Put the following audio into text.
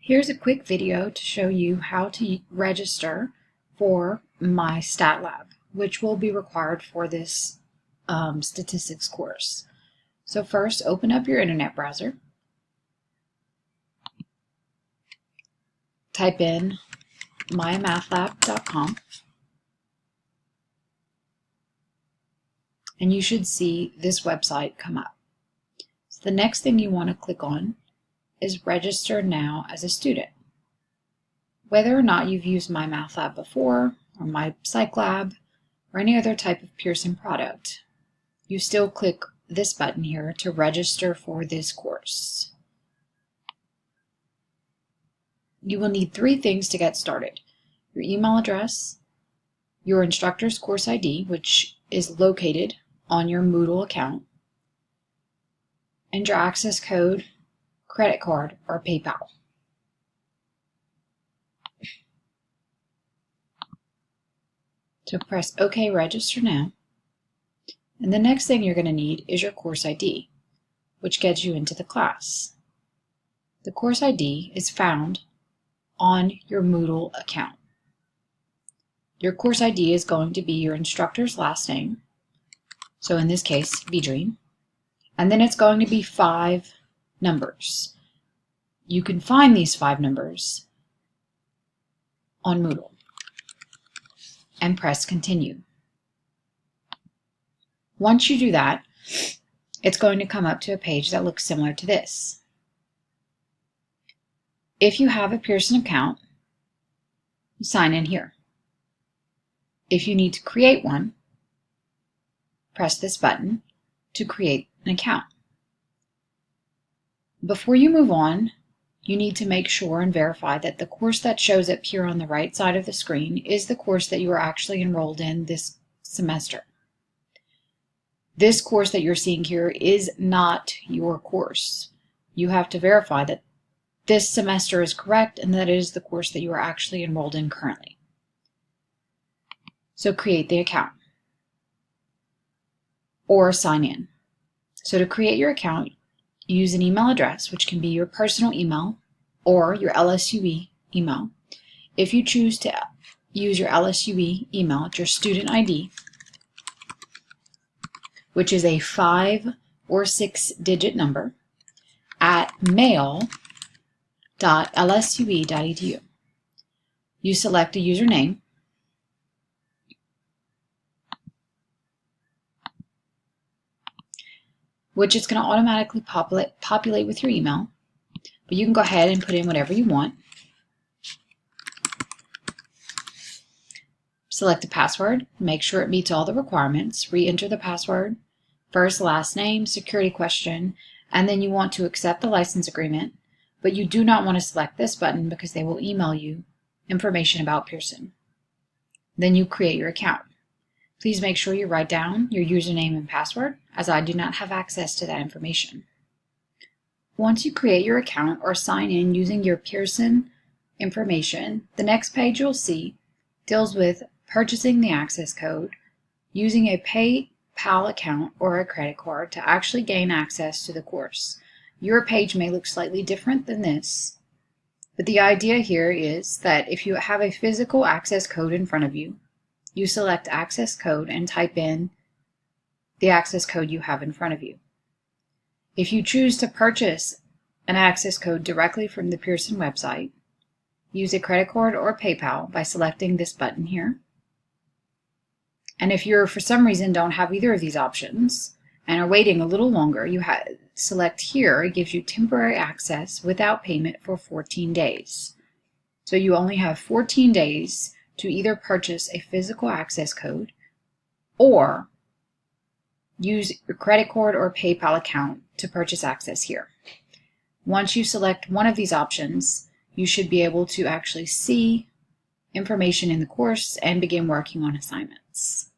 Here's a quick video to show you how to register for my Stat Lab, which will be required for this statistics course. So first, open up your internet browser. Type in mymathlab.com, and you should see this website come up. So the next thing you want to click on is register now as a student. Whether or not you've used MyMathLab before, or MyPsychLab, or any other type of Pearson product, you still click this button here to register for this course. You will need three things to get started: your email address, your instructor's course ID, which is located on your Moodle account, and your access code, credit card, or PayPal. So press OK, register now. And the next thing you're going to need is your course ID, which gets you into the class. The course ID is found on your Moodle account. Your course ID is going to be your instructor's last name, so in this case, Bdream, and then it's going to be 5 numbers. You can find these 5 numbers on Moodle and press continue. Once you do that, it's going to come up to a page that looks similar to this. If you have a Pearson account, you sign in here. If you need to create one, press this button to create an account. Before you move on, you need to make sure and verify that the course that shows up here on the right side of the screen is the course that you are actually enrolled in this semester. This course that you're seeing here is not your course. You have to verify that this semester is correct and that it is the course that you are actually enrolled in currently. So create the account or sign in. So to create your account, use an email address, which can be your personal email or your LSUE email. If you choose to use your LSUE email, it's your student ID, which is a 5 or 6-digit number, at mail.lsue.edu. You select a username, which is going to automatically populate with your email, but you can go ahead and put in whatever you want. Select a password, make sure it meets all the requirements, re-enter the password, first, last name, security question, and then you want to accept the license agreement, but you do not want to select this button because they will email you information about Pearson. Then you create your account. Please make sure you write down your username and password, as I do not have access to that information. Once you create your account or sign in using your Pearson information, the next page you'll see deals with purchasing the access code, using a PayPal account or a credit card to actually gain access to the course. Your page may look slightly different than this, but the idea here is that if you have a physical access code in front of you, you select access code and type in the access code you have in front of you. If you choose to purchase an access code directly from the Pearson website, use a credit card or PayPal by selecting this button here. And if you're, for some reason, don't have either of these options and are waiting a little longer, you select here. It gives you temporary access without payment for 14 days. So you only have 14 days to either purchase a physical access code or use your credit card or PayPal account to purchase access here. Once you select one of these options, you should be able to actually see information in the course and begin working on assignments.